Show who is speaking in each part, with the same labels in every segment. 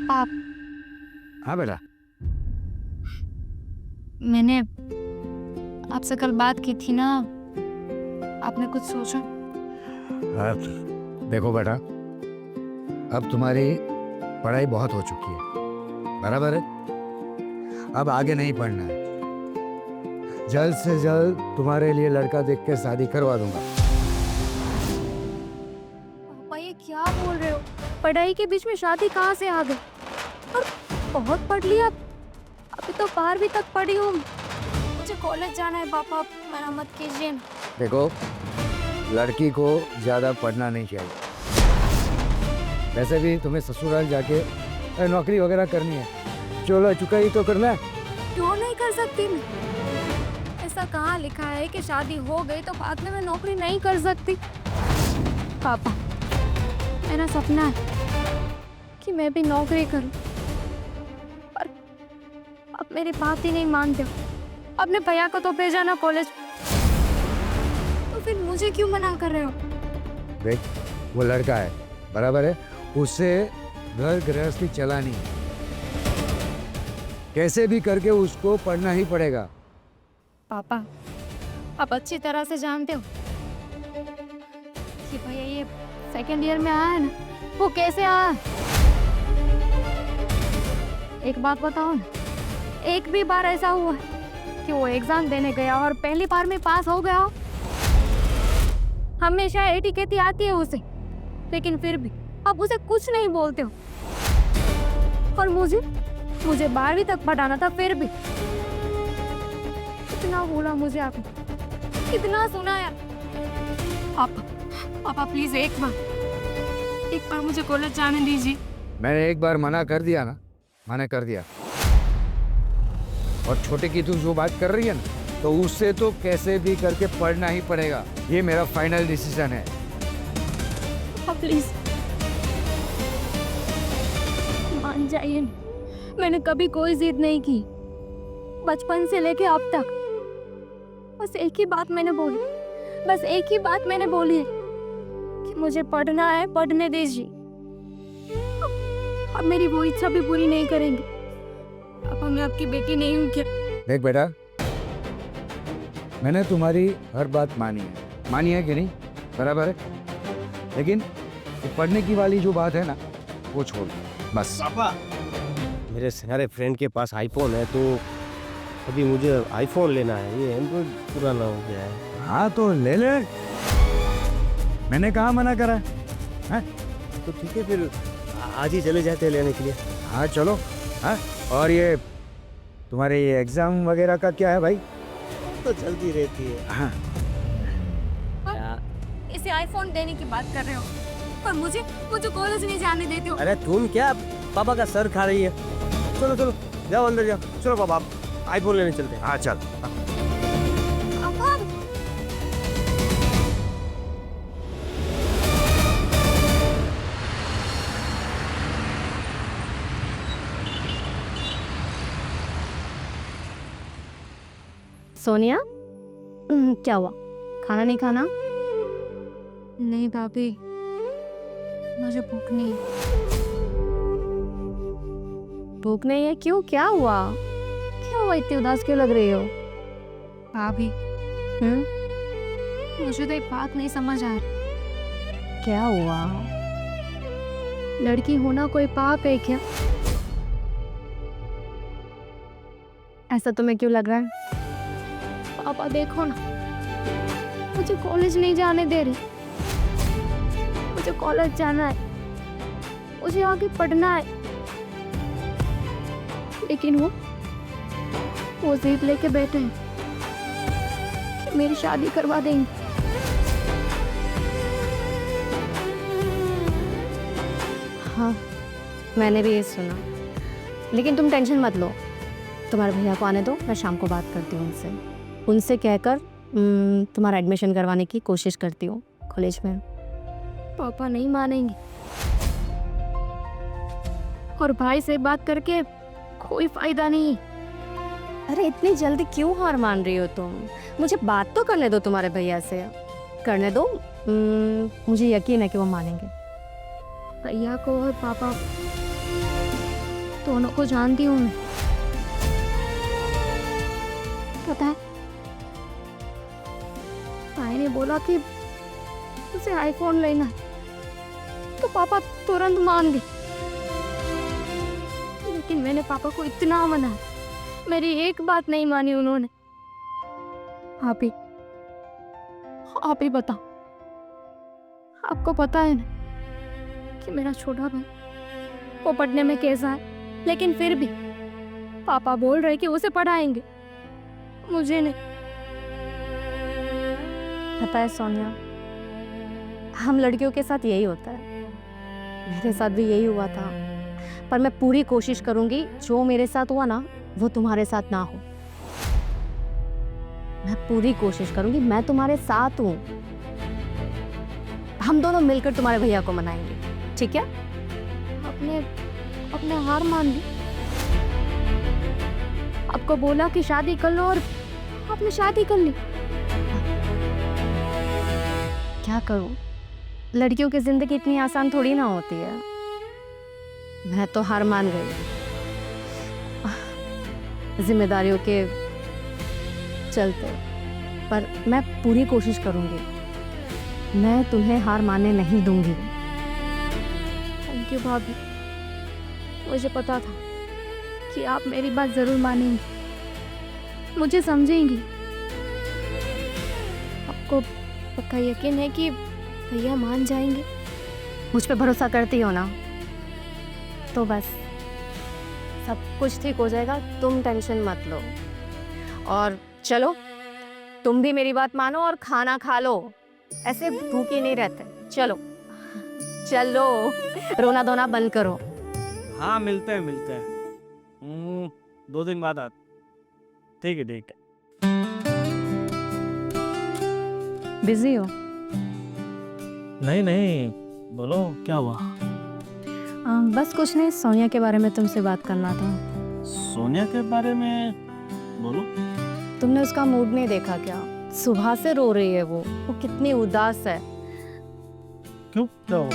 Speaker 1: पापा,
Speaker 2: हाँ बेटा।
Speaker 1: मैंने आपसे कल बात की थी ना, आपने कुछ सोचा?
Speaker 2: अब देखो बेटा, अब तुम्हारी पढ़ाई बहुत हो चुकी है, बराबर है? अब आगे नहीं पढ़ना है। जल्द से जल्द तुम्हारे लिए लड़का देख के शादी करवा दूंगा।
Speaker 1: पापा ये क्या बोल रहे हो? पढ़ाई के बीच में शादी कहाँ से आ गई? और बहुत पढ़ लिया, अभी तो 12वीं तक पढ़ी हूँ। मुझे कॉलेज जाना है पापा, मना मत कीजिए।
Speaker 2: देखो, लड़की को ज्यादा पढ़ना नहीं चाहिए। वैसे भी तुम्हें ससुराल जाके नौकरी वगैरह करनी है, चलो चुकाई तो करना है।
Speaker 1: क्यों नहीं कर सकती मैं? ऐसा कहाँ लिखा है कि शादी हो गई तो बाद में मैं नौकरी नहीं कर सकती? पापा, मेरा सपना है कि मैं भी नौकरी करूं, पर अब मेरी बात ही नहीं मानते हो। अपने भैया को तो भेजा ना कॉलेज, तो फिर मुझे क्यों मना कर रहे हो?
Speaker 2: देख, वो लड़का है, बराबर है, उसे घर गृहस्थी चलानी है, कैसे भी करके उसको पढ़ना ही पड़ेगा।
Speaker 1: पापा, आप अच्छी तरह से जानते हो कि भैया ये सेकंड ईयर में आया है ना, वो कैसे आया? एक बात बताओ ना, एक भी बार ऐसा हुआ है कि वो एग्जाम देने गया और पहली बार में पास हो गया हो? हमेशा एटी कहती आती है उसे, लेकिन फिर भी आप उसे कुछ नहीं बोलते हो। और मुझे 12वीं तक पढ़ाना था, फिर भी कितना बोला मुझे आपने, कितना सुनाया। पापा प्लीज एक बार मुझे कॉलेज जाने दीजिए।
Speaker 2: मैंने एक बार मना कर दिया ना, मना कर दिया। और छोटे की तू जो बात कर रही है ना, तो उससे तो कैसे भी करके पढ़ना ही पड़ेगा, ये मेरा फाइनल डिसीजन है।
Speaker 1: प्लीज मान जाइए, मैंने कभी कोई जिद नहीं की, बचपन से लेके अब तक बस एक ही बात मैंने बोली, बस एक ही बात मैंने बोली है कि मुझे पढ़ना है, पढ़ने दीजिए। अब मेरी वो इच्छा भी पूरी नहीं करेंगे। अब मैं आपकी बेटी नहीं हूँ क्या?
Speaker 2: देख बेटा, मैंने तुम्हारी हर बात मानी है कि नहीं, बराबर है? लेकिन ये पढ़ने की वाली जो बात है ना, वो छोड़ बस।
Speaker 3: पापा, मेरे सारे फ्रेंड के पास आईफोन है, तो अभी मुझे आईफोन लेना है, ये एंड्रॉइड पुराना हो गया है।
Speaker 2: हाँ तो ले ले, मैंने कहाँ मना करा है?
Speaker 3: तो ठीक है, फिर आज ही चले जाते हैं लेने के लिए।
Speaker 2: हाँ चलो। हाँ, और ये तुम्हारे ये एग्जाम वगैरह का क्या है भाई?
Speaker 3: तो चलती रहती है।
Speaker 2: हाँ,
Speaker 1: इसे आईफोन देने की बात कर रहे हो, पर मुझे कॉलेज नहीं जाने देते हो।
Speaker 3: अरे तुम क्या पापा का सर खा रही है? चलो चलो, जाओ अंदर जाओ। चलो पापा, आप आईफोन लेने चलते हैं।
Speaker 2: हाँ चल।
Speaker 1: सोनिया, क्या हुआ? खाना नहीं खाना? नहीं भाभी, मुझे भूख नहीं है। भूख नहीं है? क्यों, क्या हुआ? क्या हुआ, इतनी उदास क्यों लग रही हो? भाभी, मुझे तो एक बात नहीं समझ आ रही। क्या हुआ? लड़की होना कोई पाप है क्या? ऐसा तुम्हें क्यों लग रहा है? पापा देखो ना, मुझे कॉलेज नहीं जाने दे रही। मुझे कॉलेज जाना है, मुझे आगे पढ़ना है, लेकिन वो जिद लेके बैठे हैं कि मेरी शादी करवा देंगे। हाँ, मैंने भी ये सुना, लेकिन तुम टेंशन मत लो, तुम्हारे भैया को आने दो, मैं शाम को बात करती हूँ उनसे कहकर तुम्हारा एडमिशन करवाने की कोशिश करती हूँ कॉलेज में। पापा नहीं मानेंगे, और भाई से बात करके कोई फायदा नहीं। अरे इतनी जल्दी क्यों हार मान रही हो तुम? मुझे बात तो करने दो तुम्हारे भैया से, करने दो। मुझे यकीन है कि वो मानेंगे। भैया को और पापा दोनों को जानती हूँ मैं। पता है, भाई ने बोला कि उसे आईफोन लेना है, तो पापा तुरंत मान गए। लेकिन मैंने पापा को इतना मनाया, मेरी एक बात नहीं मानी उन्होंने। आप ही बताओ, आपको पता है ना कि मेरा छोटा भाई वो पढ़ने में कैसा है, लेकिन फिर भी पापा बोल रहे कि उसे पढ़ाएंगे, मुझे नहीं। पता है सोनिया, हम लड़कियों के साथ यही होता है, मेरे साथ भी यही हुआ था। पर मैं पूरी कोशिश करूंगी जो मेरे साथ हुआ ना वो तुम्हारे साथ ना हो। मैं पूरी कोशिश करूंगी, मैं तुम्हारे साथ हूं। हम दोनों मिलकर तुम्हारे भैया को मनाएंगे, ठीक है? अपने हार मान ली। आपको बोला कि शादी कर लो और आपने शादी कर ली। क्या करूं, लड़कियों की जिंदगी इतनी आसान थोड़ी ना होती है। मैं तो हार मान गई, जिम्मेदारियों के चलते। पर मैं पूरी कोशिश करूंगी, मैं तुम्हें हार मानने नहीं दूंगी। थैंक यू भाभी, मुझे पता था कि आप मेरी बात जरूर मानेंगी, मुझे समझेंगी। आपको पक्का यकीन है कि भैया मान जाएंगे? मुझ पे भरोसा करती हो ना, तो बस सब कुछ ठीक हो जाएगा, तुम टेंशन मत लो। और चलो, तुम भी मेरी बात मानो और खाना खा लो, ऐसे भूखे नहीं रहते। चलो चलो, रोना धोना बंद करो।
Speaker 3: हाँ, मिलते हैं 2 दिन बाद आते। ठीक है।
Speaker 1: बिजी हो?
Speaker 3: नहीं, बोलो क्या हुआ?
Speaker 1: बस कुछ नहीं, सोनिया के बारे में तुमसे बात करना था।
Speaker 3: सोनिया के बारे में बोलो।
Speaker 1: तुमने उसका मूड नहीं देखा क्या? सुबह से रो रही है वो कितनी उदास है।
Speaker 3: क्यों, क्या हुआ?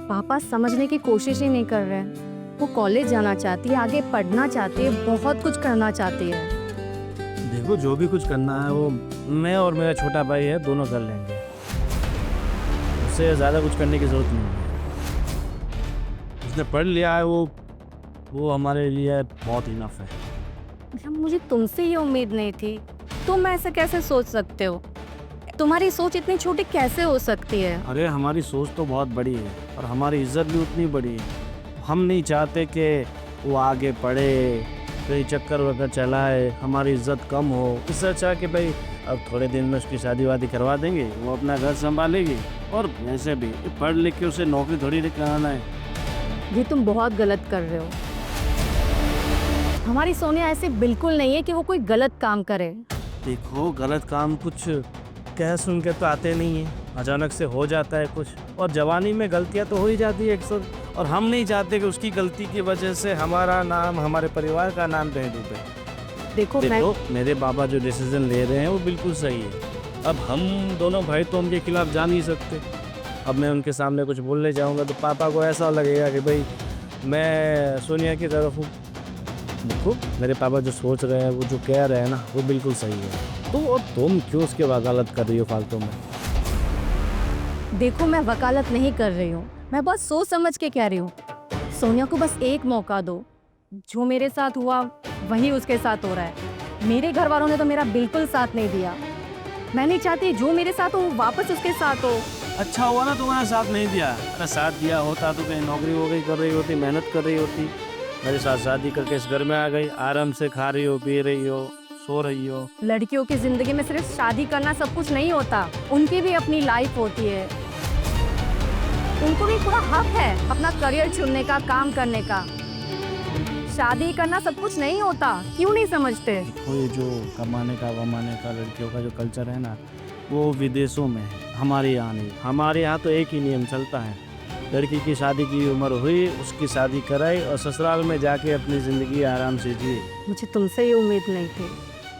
Speaker 1: पापा समझने की कोशिश ही नहीं कर रहे हैं। वो कॉलेज जाना चाहती है, आगे पढ़ना चाहती है, बहुत कुछ करना चाहती है।
Speaker 3: देखो, जो भी कुछ करना है वो मैं और मेरा छोटा भाई है, दोनों कर लेंगे। उससे ज़्यादा कुछ करने की ज़रूरत नहीं है। उसने पढ़ लिया है, वो हमारे लिए बहुत इनफ है।
Speaker 1: मुझे तुमसे ये उम्मीद नहीं थी। तुम ऐसे कैसे सोच सकते हो? तुम्हारी सोच इतनी छोटी कैसे हो सकती है?
Speaker 3: अरे, हमारी सोच तो बहुत बड़ी है और हमारी इज्जत भी उतनी बड़ी है। हम नहीं चाहते कि वो आगे पढ़े, कहीं चक्कर वक्कर चलाए, हमारी इज्जत कम हो। इससे अच्छा कि भाई अब थोड़े दिन में उसकी शादी वादी करवा देंगे, वो अपना घर संभालेगी। और वैसे भी पढ़ लिख के उसे नौकरी थोड़ी कराना है।
Speaker 1: ये तुम बहुत गलत कर रहे हो। हमारी सोनिया ऐसी बिल्कुल नहीं है कि वो कोई गलत काम करे।
Speaker 3: देखो, गलत काम कुछ कह सुन के तो आते नहीं है, अचानक से हो जाता है कुछ। और जवानी में गलतियां तो हो ही जाती है अक्सर। और हम नहीं चाहते कि उसकी गलती की वजह से हमारा नाम, हमारे परिवार का नाम कहीं डूबे।
Speaker 1: देखो,
Speaker 3: मेरे बाबा जो डिसीजन ले रहे हैं वो बिल्कुल सही है। अब हम दोनों भाई तो उनके खिलाफ जा नहीं सकते। अब मैं उनके सामने कुछ बोलने जाऊंगा तो पापा को ऐसा लगेगा कि भाई मैं सोनिया की तरफ हूँ। देखो, मेरे पापा जो सोच रहे हैं, वो जो कह रहे हैं ना, वो बिल्कुल सही है। तो तुम क्यों उसके वकालत कर रही हो फालतू में?
Speaker 1: देखो, मैं वकालत नहीं कर रही हूँ, मैं बहुत सोच समझ के कह रही हूँ। सोनिया को बस एक मौका दो। जो मेरे साथ हुआ वही उसके साथ हो रहा है। मेरे घर वालों ने तो मेरा बिल्कुल साथ नहीं दिया। मैं नहीं चाहती जो मेरे साथ हो वापस उसके साथ हो।
Speaker 3: अच्छा हुआ ना तुम्हारा साथ नहीं दिया। अगर साथ दिया होता तो कहीं नौकरी वोकरी कर रही होती, मेहनत कर रही होती। मेरे साथ शादी करके इस घर में आ गई, आराम से खा रही हो, पी रही हो, सो रही हो।
Speaker 1: लड़कियों की जिंदगी में सिर्फ शादी करना सब कुछ नहीं होता, उनकी भी अपनी लाइफ होती है। उनको भी पूरा हक है अपना करियर चुनने का, काम करने का। शादी करना सब कुछ नहीं होता, क्यों नहीं समझते?
Speaker 3: देखो, ये जो कमाने का वमाने का लड़कियों का जो कल्चर है ना, वो विदेशों में है, हमारे यहाँ नहीं। हमारे यहाँ तो एक ही नियम चलता है, लड़की की शादी की उम्र हुई, उसकी शादी कराई और ससुराल में जाके अपनी ज़िंदगी आराम से जिए।
Speaker 1: मुझे तुमसे ये उम्मीद नहीं थी।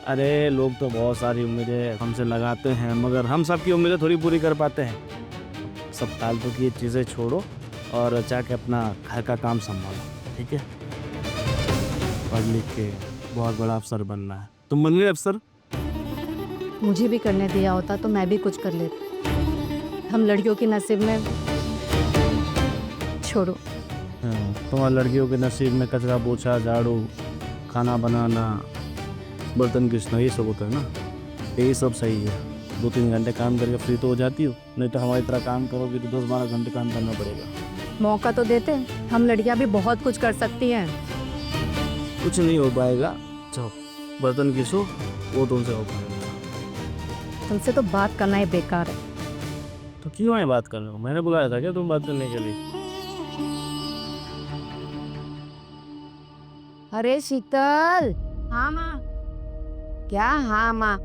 Speaker 3: अरे, लोग तो बहुत सारी उम्मीदें हमसे लगाते हैं, मगर हम सबकी उम्मीदें थोड़ी पूरी कर पाते हैं। सब फालतू की चीज़ें छोड़ो और जाके अपना घर का काम संभालो, ठीक है? पढ़ लिख के बहुत बड़ा अफसर बनना है। तुम बन गए अफसर?
Speaker 1: मुझे भी करने दिया होता तो मैं भी कुछ कर लेती। हम लड़कियों के नसीब में छोड़ो।
Speaker 3: तुम्हारे लड़कियों के नसीब में कचरा पोछा, झाड़ू, खाना बनाना, बर्तन घिसना, ये सब होता है ना। यही सब सही है। 2-3 घंटे काम करके फ्री तो हो जाती हो, नहीं तो हमारी तरह काम करोगे तो 10-12 घंटे काम करना पड़ेगा।
Speaker 1: मौका तो देते, हम लड़कियां भी बहुत कुछ कर सकती हैं।
Speaker 3: कुछ नहीं हो पाएगा। जाओ बर्तन घिसो, वो तुमसे हो पाएगा।
Speaker 1: तुमसे तो बात करना ही बेकार है।
Speaker 3: तो क्यों आए बात कर रहे हो? मैंने बुलाया था क्या तुम बात करने के लिए?
Speaker 4: अरे शीतल,
Speaker 1: हाँ माँ।
Speaker 4: क्या हाँ माँ?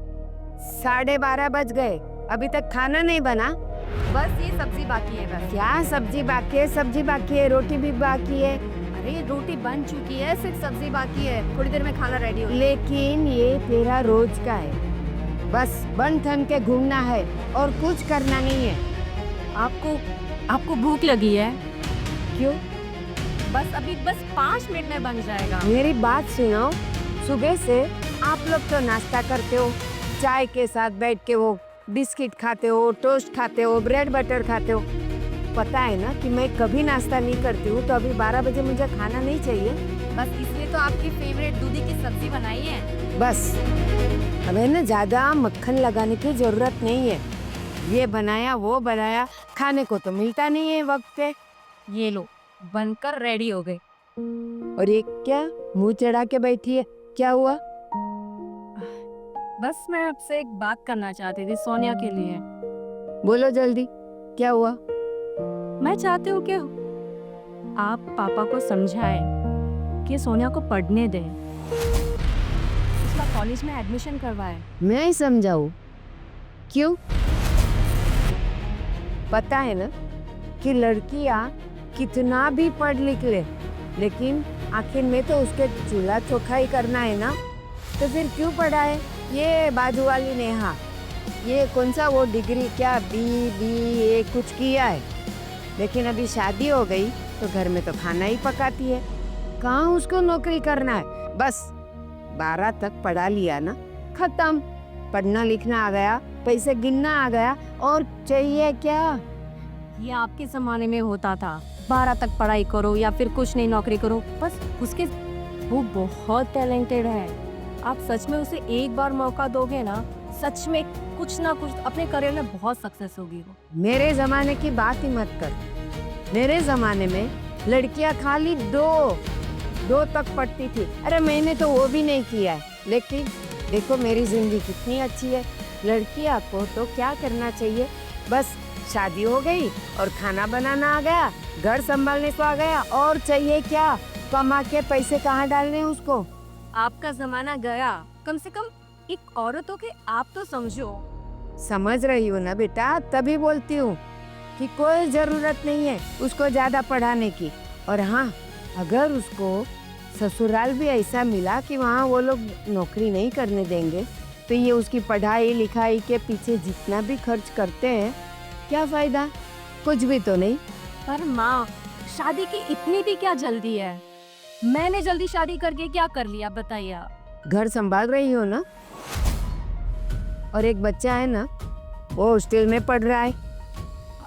Speaker 4: 12:30 बज गए, अभी तक खाना नहीं बना?
Speaker 1: बस ये सब्जी बाकी है बस।
Speaker 4: क्या सब्जी बाकी है? सब्जी बाकी है, रोटी भी बाकी है।
Speaker 1: अरे रोटी बन चुकी है, सिर्फ सब्जी बाकी है। थोड़ी देर में खाना रेडी हो।
Speaker 4: लेकिन ये तेरा रोज का है, बस बन ठन के घूमना है और कुछ करना नहीं है।
Speaker 1: आपको भूख लगी है?
Speaker 4: क्यों?
Speaker 1: बस 5 मिनट में बन जाएगा।
Speaker 4: मेरी बात सुनो, सुबह से आप लोग तो नाश्ता करते हो, चाय के साथ बैठ के वो बिस्किट खाते हो, टोस्ट खाते हो, ब्रेड बटर खाते हो। पता है ना कि मैं कभी नाश्ता नहीं करती हूँ, तो अभी 12 बजे मुझे खाना नहीं चाहिए।
Speaker 1: बस इसलिए तो आपकी फेवरेट दूधी की सब्जी बनाई है।
Speaker 4: बस हमें ना ज्यादा मक्खन लगाने की जरूरत नहीं है। ये बनाया वो बनाया, खाने को तो मिलता नहीं है वक्त पे।
Speaker 1: ये लो, बनकर रेडी हो गए।
Speaker 4: और ये क्या मुंह चढ़ा के बैठी है, क्या हुआ?
Speaker 1: बस मैं आपसे एक बात करना चाहती थी सोनिया के लिए।
Speaker 4: बोलो जल्दी, क्या हुआ?
Speaker 1: मैं चाहती हूँ कि आप पापा को समझाएं कि सोनिया को पढ़ने दें, उसका कॉलेज में एडमिशन करवाएं।
Speaker 4: मैं ही समझाऊं? क्यों? पता है ना कि लड़कियां कितना भी पढ़ लिख ले, लेकिन आखिर में तो उसके चूल्हा चौखा ही करना है ना, तो फिर क्यों पढ़ाए? ये बाजू वाली नेहा, ये कौन सा वो डिग्री, क्या BA कुछ किया है, लेकिन अभी शादी हो गई तो घर में तो खाना ही पकाती है। कहाँ उसको नौकरी करना है? बस 12 तक पढ़ा लिया ना, खत्म। पढ़ना लिखना आ गया, पैसे गिनना आ गया, और चाहिए क्या?
Speaker 1: ये आपके ज़माने में होता था, 12 तक पढ़ाई करो या फिर कुछ नहीं नौकरी करो। बस वो बहुत टैलेंटेड है। आप सच में उसे एक बार मौका दोगे ना, सच में कुछ ना कुछ अपने करियर में बहुत सक्सेस होगी वो।
Speaker 4: मेरे जमाने की बात ही मत कर। मेरे जमाने में लड़कियां खाली दो तक पढ़ती थी। अरे मैंने तो वो भी नहीं किया है, लेकिन देखो मेरी जिंदगी कितनी अच्छी है। लड़कियां को तो क्या करना चाहिए, बस शादी हो गई और खाना बनाना आ गया, घर संभालने को आ गया, और चाहिए क्या? कमा के पैसे कहाँ डालने हैं उसको?
Speaker 1: आपका जमाना गया, कम से कम एक औरत हो के आप तो समझो।
Speaker 4: समझ रही हो ना बेटा, तभी बोलती हूँ कि कोई जरूरत नहीं है उसको ज्यादा पढ़ाने की। और हाँ, अगर उसको ससुराल भी ऐसा मिला कि वहाँ वो लोग नौकरी नहीं करने देंगे, तो ये उसकी पढ़ाई लिखाई के पीछे जितना भी खर्च करते हैं, क्या फायदा? कुछ भी तो नहीं।
Speaker 1: पर माँ, शादी की इतनी भी क्या जल्दी है? मैंने जल्दी शादी करके क्या कर लिया बताइए आप?
Speaker 4: घर संभाल रही हो ना, और एक बच्चा है ना, वो हॉस्टल में पढ़ रहा है।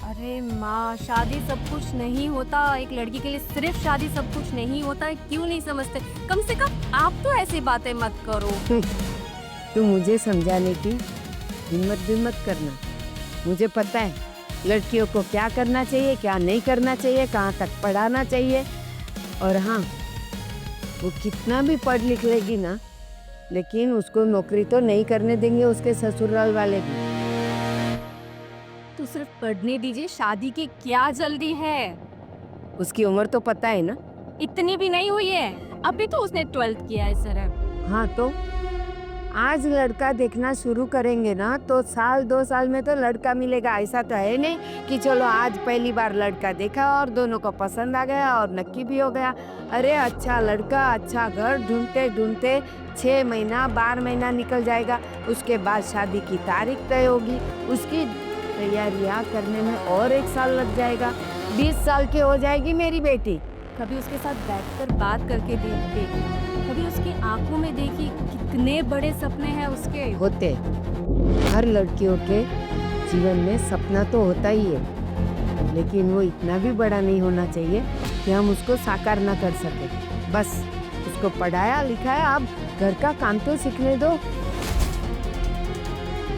Speaker 1: अरे माँ, शादी सब कुछ नहीं होता। एक लड़की के लिए सिर्फ शादी सब कुछ नहीं होता है। क्यों नहीं समझते? कम से कम आप तो ऐसी बातें मत करो।
Speaker 4: तू मुझे समझाने की हिम्मत भी मत करना। मुझे पता है लड़कियों को क्या करना चाहिए, क्या नहीं करना चाहिए, कहाँ तक पढ़ाना चाहिए। और हाँ, वो कितना भी पढ़ लिख लेगी ना, लेकिन उसको नौकरी तो नहीं करने देंगे उसके ससुराल वाले भी।
Speaker 1: तो सिर्फ पढ़ने दीजिए, शादी की क्या जल्दी है?
Speaker 4: उसकी उम्र तो पता है ना।
Speaker 1: इतनी भी नहीं हुई है, अभी तो उसने 12th किया है सर।
Speaker 4: हाँ, तो आज लड़का देखना शुरू करेंगे ना, तो 1-2 साल में तो लड़का मिलेगा। ऐसा तो है नहीं कि चलो आज पहली बार लड़का देखा और दोनों को पसंद आ गया और नक्की भी हो गया। अरे अच्छा लड़का, अच्छा घर ढूंढते ढूंढते 6 महीना 12 महीना निकल जाएगा। उसके बाद शादी की तारीख तय होगी, उसकी तैयारियां करने में और 1 साल लग जाएगा। 20 साल की हो जाएगी मेरी बेटी।
Speaker 1: कभी उसके साथ बैठकर बात करके देखते, कभी उसकी आंखों में देखी कितने बड़े सपने हैं उसके।
Speaker 4: होते, हर लड़कियों के जीवन में सपना तो होता ही है, लेकिन वो इतना भी बड़ा नहीं होना चाहिए कि हम उसको साकार ना कर सके। बस उसको पढ़ाया लिखाया, अब घर का काम तो सीखने दो।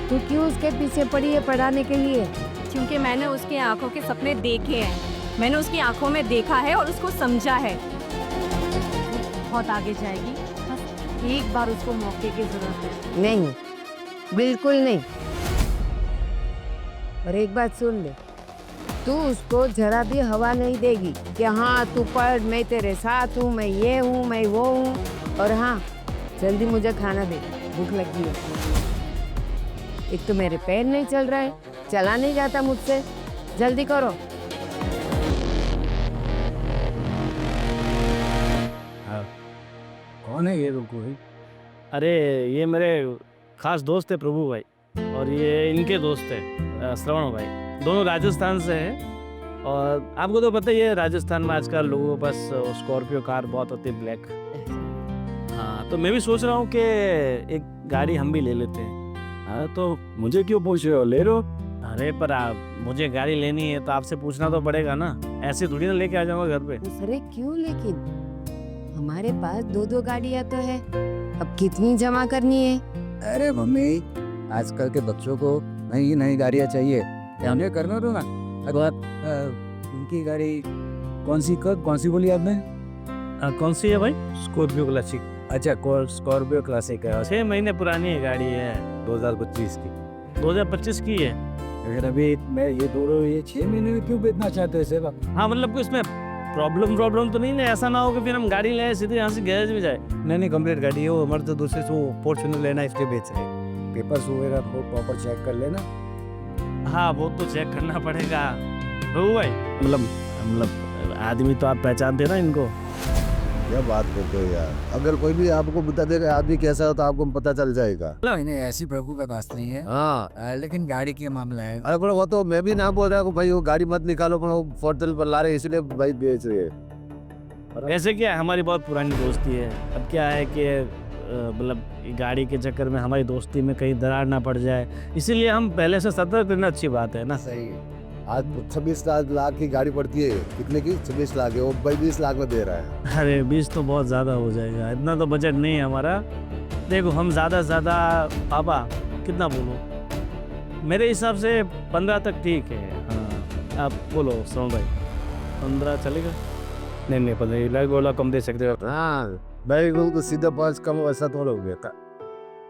Speaker 4: तू क्यों उसके पीछे पड़ी है पढ़ाने के लिए?
Speaker 1: क्योंकि मैंने उसकी आंखों के सपने देखे हैं, मैंने उसकी आंखों में देखा है और उसको समझा है। वो बहुत आगे जाएगी, बस एक बार उसको मौके की जरूरत है।
Speaker 4: नहीं, बिल्कुल नहीं। और एक बात सुन ले, तू उसको जरा भी हवा नहीं देगी कि हाँ तू पढ़, मैं तेरे साथ हूँ, मैं ये हूँ, मैं वो हूँ। और हाँ, जल्दी मुझे खाना दे, भूख लगी है। एक तो मेरे पैर नहीं चल रहा है, चला नहीं जाता मुझसे, जल्दी करो।
Speaker 3: हाँ, कौन है ये रुको भाई? अरे ये मेरे खास दोस्त है प्रभु भाई, और ये इनके दोस्त है श्रवण भाई, दोनों राजस्थान से हैं। और आपको तो पता ही है राजस्थान में आजकल लोगों के पास स्कॉर्पियो कार बहुत होती है, ब्लैक। हाँ, तो मैं भी सोच रहा हूँ कि एक गाड़ी हम भी ले लेते हैं। हाँ, तो मुझे क्यों पूछ रहे हो, ले लो। अरे पर आप, मुझे गाड़ी लेनी है तो आपसे पूछना तो पड़ेगा ना, ऐसे थोड़ी ना लेके आ जाऊंगा घर पे।
Speaker 4: अरे क्यों, लेकिन हमारे पास 2-2 गाड़ियाँ तो है, अब कितनी जमा करनी है?
Speaker 2: अरे मम्मी, आजकल के बच्चों को नई नई गाड़ियाँ चाहिए, हमें करना दो ना। अगर उनकी गाड़ी कौन सी बोली आपने?
Speaker 3: कौन सी है भाई? Scorpio classic.
Speaker 2: अच्छा, स्कॉर्पियो क्लासिक है,
Speaker 3: 6 महीने पुरानी है गाड़ी है,
Speaker 2: 2025 की।
Speaker 3: 2025 की है।
Speaker 2: लेकिन अभी मैं ये 6 महीने में क्यों बेचना चाहते हो सेवा?
Speaker 3: हाँ मतलब कोई इसमें प्रॉब्लम तो नहीं ना, ऐसा ना हो कि फिर हम गाड़ी ले आए सीधे यहाँ से गैरेज में जाए।
Speaker 2: नहीं, कंप्लीट गाड़ी है वो, हमारे तो दूसरे से फॉर्च्यूनर लेना है, इसलिए बेच रहे हैं। पेपर्स वगैरह को प्रॉपर चेक कर लेना।
Speaker 3: हाँ वो तो चेक करना पड़ेगा प्रभु भाई, मतलब आदमी तो आप पहचानते ना इनको।
Speaker 5: क्या बात करते हो यार, अगर कोई भी आपको बता देगा आदमी कैसा हो तो आपको पता चल जाएगा।
Speaker 2: नहीं, ऐसी प्रभु का पास नहीं है।
Speaker 5: हाँ,
Speaker 2: लेकिन गाड़ी के मामला है।
Speaker 5: अरे पर वो तो मैं भी ना बोल रहा हूँ भाई, वो गाड़ी मत निकालो, पर वो पोर्टल पर ला रहे इसलिए भाई बेच रहे हैं।
Speaker 3: ऐसे क्या है, हमारी बहुत पुरानी दोस्ती है। अब क्या है कि मतलब गाड़ी के चक्कर में हमारी दोस्ती में कहीं दरार ना पड़ जाए, इसीलिए हम पहले से सतर्क रहना अच्छी बात है ना।
Speaker 5: सही है। आज 26 लाख की गाड़ी पड़ती है, कितने की? 26 लाख है, वो भाई 20 लाख में दे रहा है।
Speaker 3: अरे 20 तो बहुत ज़्यादा हो जाएगा, इतना तो बजट नहीं है हमारा। देखो हम ज़्यादा से ज़्यादा, पापा कितना बोलो, मेरे हिसाब से 15 तक ठीक है। हाँ आप बोलो श्रवण भाई, 15 चलेगा? नहीं 15 लाख बोला, कम दे सकते हो?
Speaker 5: हाँ भाई, वो तो सीधा 5 कम वैसा थोड़ा हो गया था।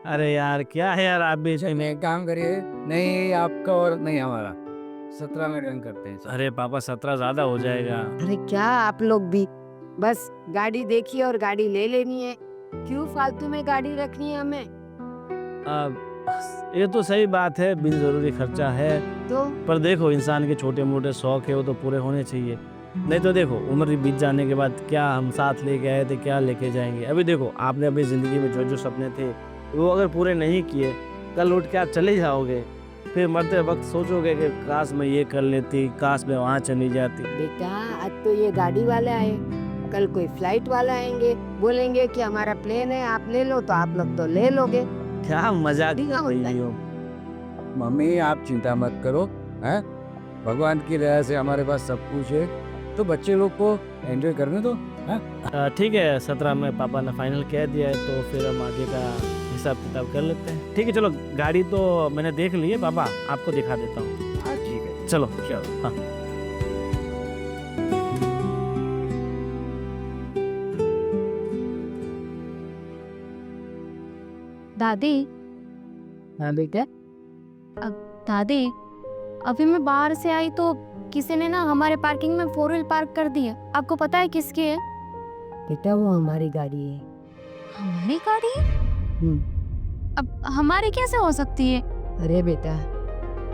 Speaker 3: अरे यार क्या है यार, आप भी
Speaker 2: एक काम करिए, नहीं आपका और नहीं हमारा, 17 में रन करते हैं।
Speaker 3: अरे पापा 17 ज़्यादा हो जाएगा।
Speaker 4: अरे क्या आप लोग भी, बस गाड़ी देखी और गाड़ी ले लेनी है, क्यों फालतू में गाड़ी रखनी है हमें?
Speaker 3: ये तो सही बात है, बिन जरूरी खर्चा है,
Speaker 4: तो
Speaker 3: पर देखो इंसान के छोटे मोटे शौक है वो तो पूरे होने चाहिए। नहीं तो देखो उम्र बीत जाने के बाद क्या हम साथ लेके आए थे, क्या लेके जाएंगे। अभी देखो आपने अपनी ज़िंदगी में जो जो सपने थे वो अगर पूरे नहीं किए, कल उठ के आप चले जाओगे, फिर मरते वक्त सोचोगे कि काश मैं ये कर लेती, काश मैं वहाँ चली जाती।
Speaker 4: बेटा, आज तो ये गाड़ी वाले आए, कल कोई फ्लाइट वाला आएंगे, बोलेंगे कि हमारा प्लेन है, आप ले लो, तो आप लोग तो ले लोगे।
Speaker 3: क्या मजाक
Speaker 4: ठीक है,
Speaker 3: कर रही हो?
Speaker 2: मम्मी आप चिंता मत करो, हैं? भगवान की दया से हमारे पास सब कुछ है, तो बच्चे लोग को एंजॉय करने दो।
Speaker 3: ठीक है, 17 में पापा ने फाइनल कह दिया है, तो फिर हम आगे का हिसाब किताब कर लेते हैं। ठीक है चलो, गाड़ी तो मैंने देख ली है पापा, आपको दिखा देता हूँ।
Speaker 2: हाँ ठीक है,
Speaker 3: चलो चलो। हाँ
Speaker 1: दादी,
Speaker 4: हाँ बेटा,
Speaker 1: दादी अभी मैं बाहर से आई तो किसी ने ना हमारे पार्किंग में 4 व्हील पार्क कर दी है। आपको पता है किसकी है?
Speaker 4: बेटा वो हमारी गाड़ी है।
Speaker 1: हमारी गाड़ी? अब हमारी कैसे हो सकती है?
Speaker 4: अरे बेटा,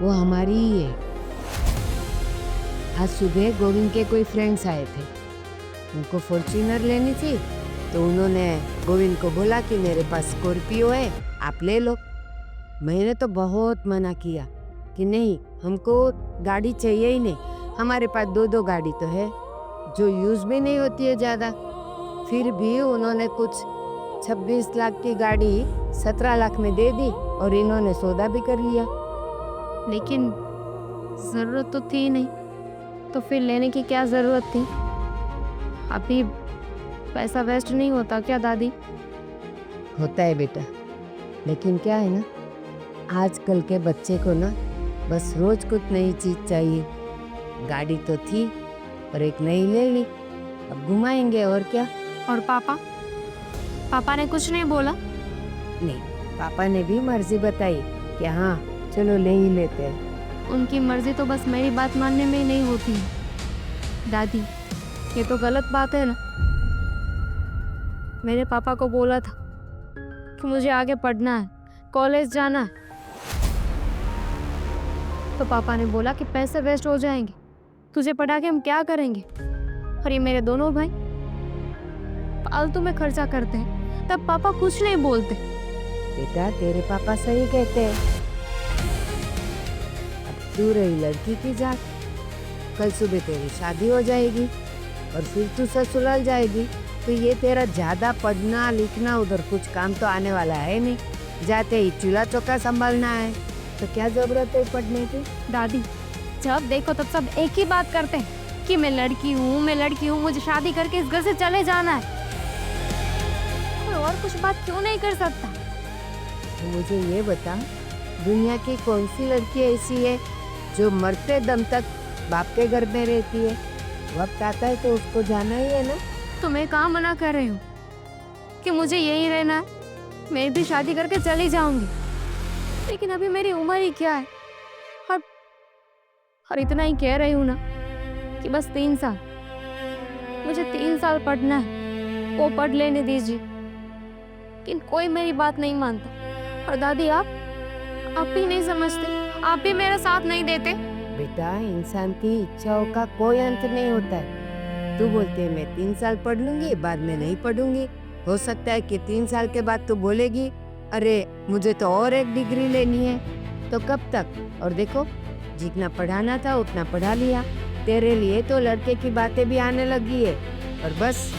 Speaker 4: वो हमारी ही है। आज सुबह गोविंद के कोई फ्रेंड्स आए थे, उनको फॉर्च्यूनर लेनी थी, तो उन्होंने गोविंद को बोला कि मेरे पास स्कॉर्पियो है, आप ले लो। मैंने तो बहुत मना किया कि नहीं, हमको गाड़ी चाहिए ही नहीं, हमारे पास दो दो गाड़ी तो है जो यूज भी नहीं होती है ज्यादा। फिर भी उन्होंने कुछ 26 लाख की गाड़ी 17 लाख में दे दी और इन्होंने सौदा भी कर लिया।
Speaker 1: लेकिन ज़रूरत तो थी नहीं, तो फिर लेने की क्या ज़रूरत थी? अभी पैसा वेस्ट नहीं होता क्या दादी?
Speaker 4: होता है बेटा, लेकिन क्या है ना, आजकल के बच्चे को ना बस रोज कुछ नई चीज चाहिए। गाड़ी तो थी और एक नई ले ली, अब घुमाएंगे और क्या।
Speaker 1: और पापा? पापा ने कुछ नहीं बोला?
Speaker 4: नहीं, पापा ने भी मर्जी बताई कि हाँ चलो ले ही लेते हैं।
Speaker 1: उनकी मर्जी तो बस मेरी बात मानने में ही नहीं होती है दादी, ये तो गलत बात है ना। मेरे पापा को बोला था कि मुझे आगे पढ़ना है, कॉलेज जाना है, तो पापा ने बोला कि पैसे वेस्ट हो जाएंगे, तुझे पढ़ा के हम क्या करेंगे। और ये मेरे दोनों भाई फालतू में खर्चा करते हैं, तब पापा कुछ नहीं बोलते।
Speaker 4: बेटा तेरे पापा सही कहते हैं। अब तू रही लड़की की जात, कल सुबह तेरी शादी हो जाएगी और फिर तू ससुराल जाएगी, तो ये तेरा ज्यादा पढ़ना लिखना उधर कुछ काम तो आने वाला है नहीं। जाते ही चूल्हा चौका संभालना है, तो क्या जरूरत है पढ़ने की।
Speaker 1: दादी जब देखो तब सब एक ही बात करते हैं कि मैं लड़की हूँ, मुझे शादी करके इस घर से चले जाना है। कोई और कुछ बात क्यों नहीं कर सकता?
Speaker 4: तो मुझे ये बता, दुनिया की कौन सी लड़की ऐसी है जो मरते दम तक बाप के घर में रहती है? वक्त आता है तो उसको जाना ही है ना।
Speaker 1: तो मैं कहाँ मना कर रही हूँ कि मुझे यही रहना है, मैं भी शादी करके चली जाऊंगी। लेकिन अभी मेरी उम्र ही क्या है, और इतना ही कह रही हूँ ना कि बस 3 साल, मुझे 3 साल पढ़ना है, वो पढ़ लेने दीजिए। लेकिन कोई मेरी बात नहीं मानता। और दादी आप भी नहीं समझते, आप भी मेरा साथ नहीं देते।
Speaker 4: बेटा इंसान की इच्छाओं का कोई अंत नहीं होता है। तू बोलते है मैं 3 साल पढ़ लूंगी, बाद में नहीं पढ़ूंगी। हो सकता है कि 3 साल के बाद तू बोलेगी अरे मुझे तो और एक डिग्री लेनी है, तो कब तक। और देखो जितना पढ़ाना था उतना पढ़ा लिया। तेरे लिए तो लड़के की बातें भी आने लगी है, और बस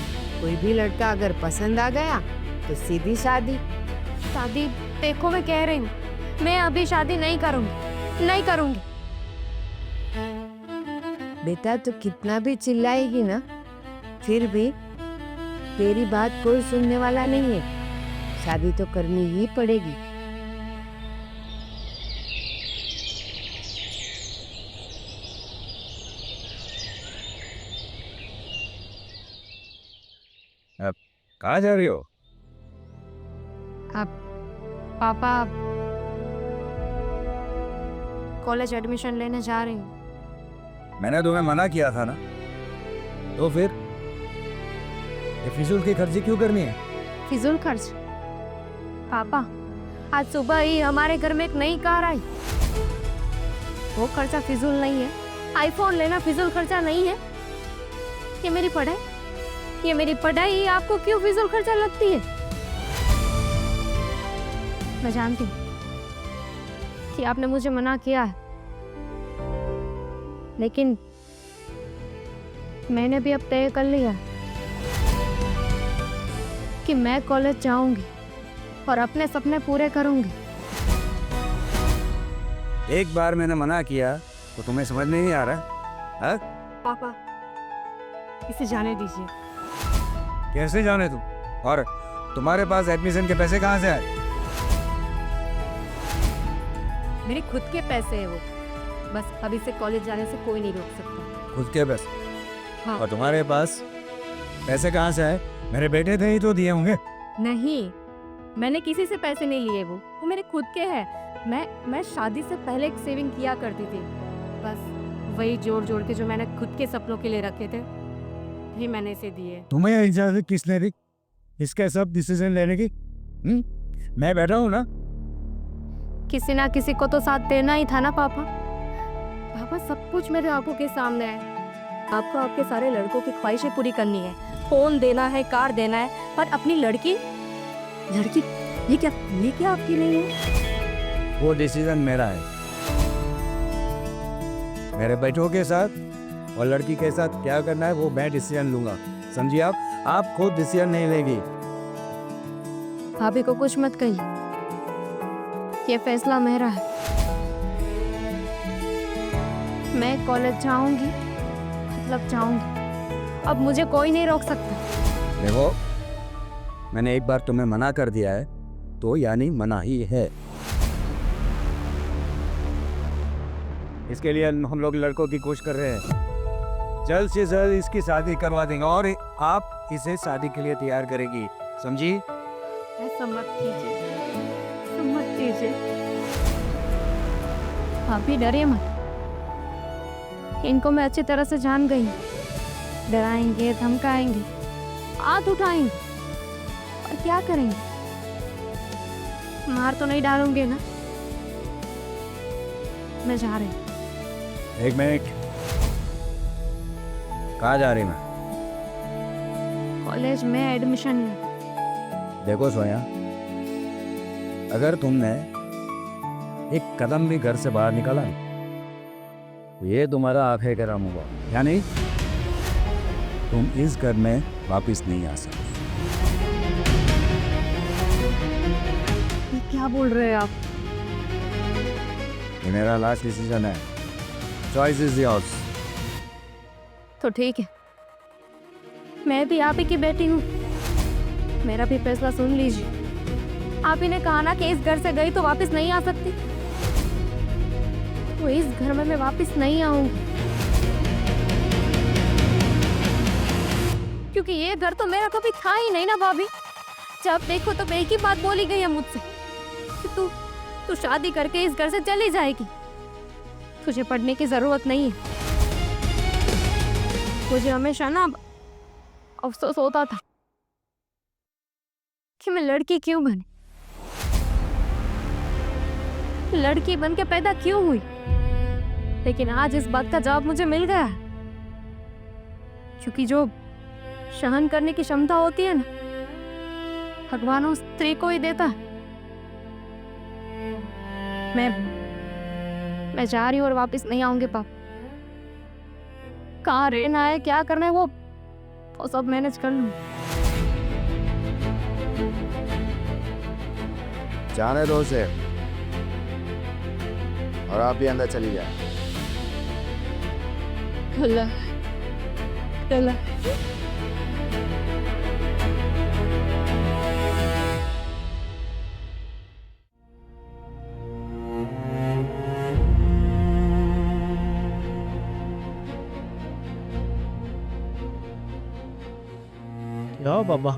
Speaker 4: कोई भी लड़का अगर पसंद आ गया तो सीधी शादी।
Speaker 1: दादी देखो मैं कह रही हूँ, मैं अभी शादी नहीं करूंगी।
Speaker 4: बेटा तू कितना भी चिल्लाएगी ना, फिर भी तेरी बात कोई सुनने वाला नहीं है। शादी तो करनी ही पड़ेगी।
Speaker 2: अब कहाँ जा रही हो?
Speaker 1: पापा कॉलेज एडमिशन लेने जा रही हूँ।
Speaker 2: मैंने तुम्हें मना किया था ना, तो फिर ये फिजूल की खर्ची क्यों करनी है?
Speaker 1: फिजूल खर्च? पापा आज सुबह ही हमारे घर में एक नई कार आई, वो खर्चा फिजूल नहीं है। आईफोन लेना फिजूल खर्चा नहीं है। ये मेरी पढ़ाई आपको क्यों फिजूल खर्चा लगती है? मैं जानती हूँ कि आपने मुझे मना किया है, लेकिन मैंने भी अब तय कर लिया कि मैं कॉलेज जाऊंगी और अपने सपने पूरे करूंगी।
Speaker 2: एक बार मैंने मना किया तो तुम्हें समझ नहीं आ रहा? हाँ?
Speaker 1: पापा इसे जाने दीजिए।
Speaker 2: कैसे जाने तुम? और तुम्हारे पास एडमिशन के पैसे कहाँ से आए?
Speaker 1: मेरे खुद के पैसे है वो, बस अभी से कॉलेज जाने से कोई नहीं रोक सकता।
Speaker 2: खुद के पैसे?
Speaker 1: हाँ।
Speaker 2: और तुम्हारे पास पैसे कहाँ से आए? मेरे बेटे थे ही तो दिए होंगे।
Speaker 1: नहीं, मैंने किसी से पैसे नहीं लिए, वो मेरे खुद के हैं। मैं शादी से पहले एक सेविंग किया करती थी, बस वही जोड़ जोड़ के जो मैंने खुद के सपनों के लिए रखे थे ही मैंने इसे दिए।
Speaker 2: तुम्हें इजाजत किसने दी इसके सब डिसीजन लेने की? मैं बैठा हूँ ना।
Speaker 1: किसी ना किसी को तो साथ देना ही था ना पापा। पापा सब कुछ मेरे आंखों के सामने है। आपको आपके सारे लड़कों की ख्वाहिशें पूरी करनी है, फोन देना है, कार देना है, पर अपनी लड़की ये क्या आपकी नहीं है?
Speaker 2: वो डिसीजन मेरा है। मेरे बेटों के साथ और लड़की के साथ क्या करना है वो मैं डिसीजन लूंगा, समझिए आप खुद डिसीजन नहीं लेगी।
Speaker 1: भाभी को कुछ मत कहिए, ये फैसला मेरा है। मैं कॉलेज जाऊंगी मतलब जाऊंगी, अब मुझे कोई नहीं रोक सकता।
Speaker 2: देखो मैंने एक बार तुम्हें मना कर दिया है तो यानी मना ही है। इसके लिए हम लोग लड़कों की कोशिश कर रहे हैं, जल्द से जल्द इसकी शादी करवा देंगे और आप इसे शादी के लिए तैयार करेगी, समझी?
Speaker 1: ऐसा मत कीजिए, ऐसा मत कीजिए। भाभी डरिए मत, इनको मैं अच्छी तरह से जान गई हूँ। डराएंगे, धमकाएंगे, हाथ उठाएंगे और क्या करेंगे? मार तो नहीं डालूंगे ना? मैं जा रही हूँ।
Speaker 2: एक मिनट, कहाँ जा रही मैं?
Speaker 1: कॉलेज में एडमिशन में।
Speaker 2: देखो सोया, अगर तुमने एक कदम भी घर से बाहर निकाला ना, तो ये तुम्हारा आखिरी कदम होगा, यानी तुम इस घर में वापस नहीं आ सकते।
Speaker 1: ये क्या बोल रहे हैं आप?
Speaker 2: ये मेरा लास्ट डिसीजन है, चॉइस इज योर्स।
Speaker 1: तो ठीक है, मैं भी आप ही की बेटी हूँ, मेरा भी फैसला सुन लीजिए। आप ही ने कहा ना कि इस घर से गई तो वापस नहीं आ सकती, तो इस घर में मैं वापस नहीं आऊंगी, क्योंकि ये घर तो मेरा कभी था ही नहीं ना भाभी। जब देखो तो एक ही बात बोली गई है मुझसे कि तू शादी करके इस घर से चली जाएगी, तुझे पढ़ने की जरूरत नहीं है। मुझे हमेशा ना अफसोस होता था कि मैं लड़की क्यों बनी, लड़की बन के पैदा क्यों हुई। लेकिन आज इस बात का जवाब मुझे मिल गया है, क्योंकि जो सहन करने की क्षमता होती है ना, भगवान उस स्त्री को ही देता है। मैं जा रही हूँ और वापस नहीं आऊंगी पापा। कहाँ रहना है, क्या करना है, वो सब मैनेज कर लूँ।
Speaker 5: जाने दो उसे, और आप भी अंदर चली जाए।
Speaker 1: कला कला
Speaker 3: क्या हो पापा?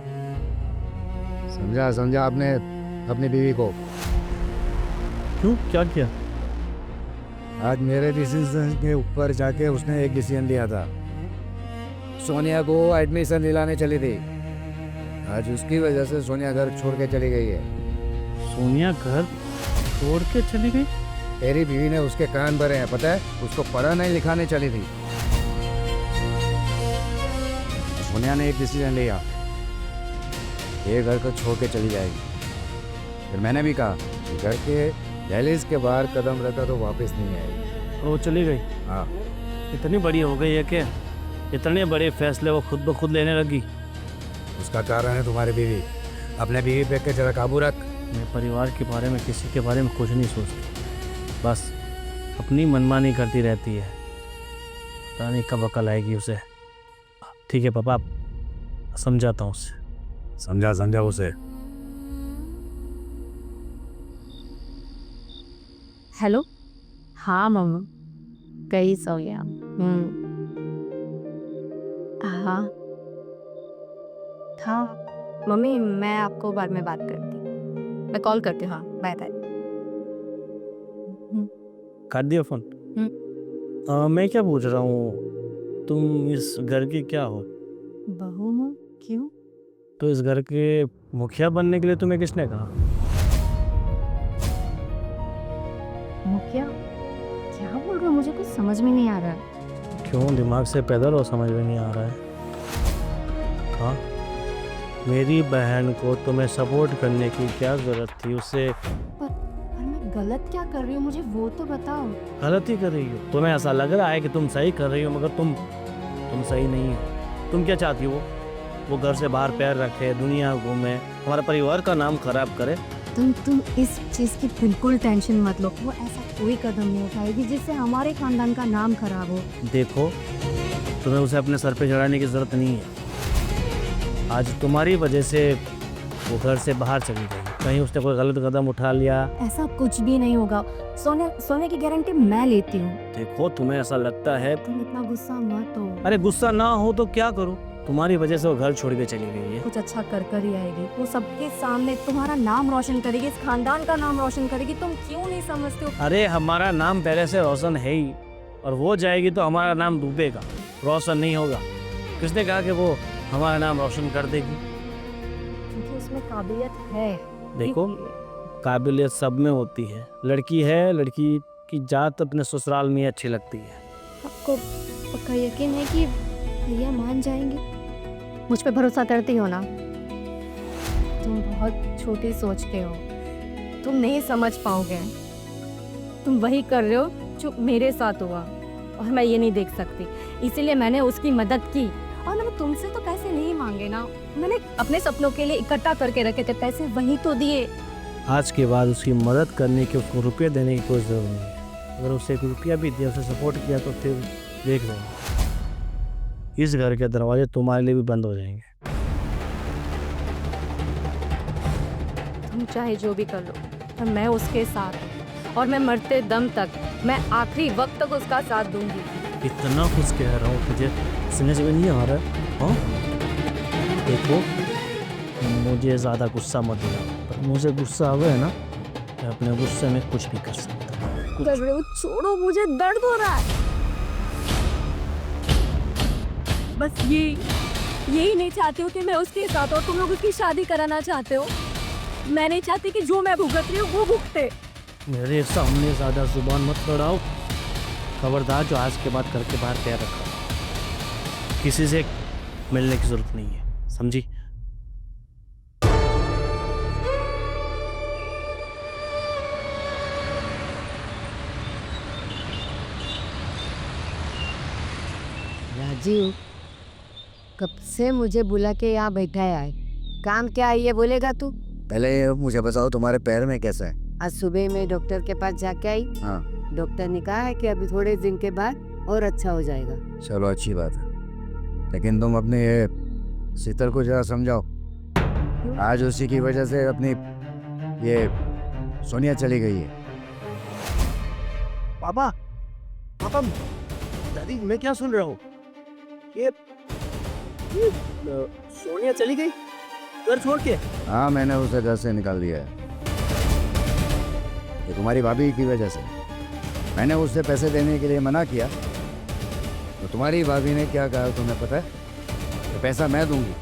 Speaker 2: समझा आपने अपनी बीवी को?
Speaker 3: क्यों, क्या किया?
Speaker 2: आज मेरे डिसीजन के ऊपर जाके उसने एक डिसीजन लिया था। सोनिया को एडमिशन दिलाने चली थी, आज उसकी वजह से सोनिया घर छोड़ के चली गई है।
Speaker 3: सोनिया घर छोड़ के चली गई?
Speaker 2: तेरी बीवी ने उसके कान भरे हैं, पता है? उसको पढ़ा नहीं लिखाने चली थी। सोनिया ने एक डिसीजन लिया, ये घर को छोड़ के चली जाएगी। फिर मैंने भी कहा कि घर के दहलीज के बाहर कदम रखा तो वापस नहीं आएगी।
Speaker 3: वो चली गई?
Speaker 2: हाँ।
Speaker 3: इतनी बड़ी हो गई है क्या? इतने बड़े फैसले वो खुद ब खुद लेने लगी?
Speaker 2: उसका कारण है तुम्हारी बीवी। अपने बीवी पे के जरा काबू रख।
Speaker 3: मैं परिवार के बारे में, किसी के बारे में कुछ नहीं सोचती, बस अपनी मनमानी करती रहती है। पता नहीं कब अकल आएगी उसे। ठीक है पापा, समझाता हूँ उसे।
Speaker 2: समझा उसे।
Speaker 1: हेलो। हाँ मम्मा, कहीं सो गया। हाँ था। मम्मी मैं आपको बाद में बात करती हूँ, मैं कॉल करती हूँ। हाँ बाय बाय।
Speaker 3: काट दिया फोन? मैं क्या पूछ रहा हूँ, तुम इस घर की क्या हो?
Speaker 1: बहू हूँ। क्यों?
Speaker 3: तो इस घर के मुखिया बनने के लिए तुम्हें किसने कहा?
Speaker 1: मुखिया? क्या बोल रहे हो, मुझे कुछ समझ में नहीं आ रहा है।
Speaker 3: क्यों, दिमाग से पैदल हो? समझ में नहीं आ रहा है? हाँ, मेरी बहन को तुम्हें सपोर्ट करने की क्या ज़रूरत थी? उससे
Speaker 1: पर मैं गलत क्या कर रही हो, मुझे वो तो बताओ।
Speaker 3: गलत ही कर रही हो, तुम्हें ऐसा लग रहा है कि तुम सही कर रही हो, मगर तुम सही नहीं हो। तुम क्या चाहती हो? वो घर से बाहर पैर रखे, दुनिया घूमे, हमारे परिवार का नाम खराब करे।
Speaker 1: तुम इस चीज़ की बिल्कुल टेंशन मत लो, वो ऐसा कोई कदम नहीं उठाएगी जिससे हमारे खानदान का नाम खराब हो।
Speaker 3: देखो, तुम्हें उसे अपने सर पे चढ़ाने की जरूरत नहीं है। आज तुम्हारी वजह से वो घर से बाहर चली गई, कहीं उसने कोई गलत कदम उठा लिया।
Speaker 1: ऐसा कुछ भी नहीं होगा, सोने की गारंटी मैं लेती हूँ।
Speaker 3: देखो, तुम्हें ऐसा लगता है।
Speaker 1: तुम इतना गुस्सा मत हो।
Speaker 3: अरे गुस्सा ना हो तो क्या करूं? तुम्हारी वजह से वो घर छोड़ के चली गई है।
Speaker 1: कुछ अच्छा कर ही आएगी, वो सबके सामने तुम्हारा नाम रोशन करेगी, इस खानदान का नाम रोशन करेगी। तुम क्यों नहीं समझते हो?
Speaker 3: अरे हमारा नाम पहले से रोशन है ही, और वो जाएगी तो हमारा नाम डूबेगा, रोशन नहीं होगा। किसने कहा कि वो हमारा नाम रोशन कर देगी?
Speaker 1: क्योंकि उसमें काबिलियत है।
Speaker 3: देखो, काबिलियत सब में होती है। लड़की है, लड़की की जात अपने ससुराल में अच्छी लगती है।
Speaker 1: आपको पक्का यकीन है कि भैया मान जाएंगे? मुझ पे भरोसा करती हो ना? तुम बहुत छोटी सोचते हो, तुम नहीं समझ पाओगे। तुम वही कर रहे हो जो मेरे साथ हुआ, और मैं ये नहीं देख सकती, इसीलिए मैंने उसकी मदद की। और मैंने तुमसे तो पैसे नहीं मांगे ना, मैंने अपने सपनों के लिए इकट्ठा करके रखे थे पैसे, वही तो दिए।
Speaker 3: आज के बाद उसकी मदद करने की, उसको रुपये देने की कोई ज़रूरत नहीं है। अगर उसे एक रुपया भी दिया, उसे सपोर्ट किया, तो फिर देख लेंगे, इस घर के दरवाजे तुम्हारे लिए भी बंद हो जाएंगे।
Speaker 1: तुम चाहे जो भी कर लो, पर मैं उसके साथ हूँ, और मैं मरते दम तक, मैं आखिरी वक्त तक उसका साथ दूंगी।
Speaker 3: इतना कुछ कह रहा हूँ, तुझे समझ में नहीं आ रहा है? हाँ, देखो, मुझे ज़्यादा गुस्सा मत दिला, पर मुझे गुस्सा आ गया ना, मैं अपने गुस्से में कुछ भी कर सकता हूँ।
Speaker 1: कर रहे हो, छोड़ो, मुझे दर्द हो रहा है। बस यही नहीं चाहते हो कि मैं उसके साथ, और तुम लोग उसकी शादी कराना चाहते हो। मैं नहीं चाहती कि जो मैं भुगत रही हूँ वो भुगते।
Speaker 3: मेरे सामने ज़्यादा जुबान मत लड़ाओ, खबरदार। जो आज के बाद करके बाहर पैर रखा, किसी से मिलने की जरूरत नहीं है, समझी?
Speaker 4: राजीव, कब से मुझे बुला के यहाँ बैठा है, काम क्या है ये बोलेगा तू?
Speaker 2: पहले मुझे बताओ, तुम्हारे पैर में कैसा है?
Speaker 4: आज सुबह मैं डॉक्टर के पास जाके आई।
Speaker 2: हाँ,
Speaker 4: डॉक्टर ने कहा है कि अभी थोड़े दिन के बाद और अच्छा हो जाएगा।
Speaker 2: चलो अच्छी बात है, लेकिन तुम अपने ये शीतल को जरा समझाओ। आज उसी की वजह से अपनी ये सोनिया चली गई है।
Speaker 3: पापा, पापा, दादी, मैं क्या सुन रहा हूँ? ये सोनिया चली गई घर छोड़ के?
Speaker 2: हाँ, मैंने उसे घर से निकाल दिया है, ये तुम्हारी भाभी की वजह से। मैंने उससे पैसे देने के लिए मना किया, तो तुम्हारी भाभी ने क्या कहा तुम्हें पता है? तो पैसा मैं दूंगी,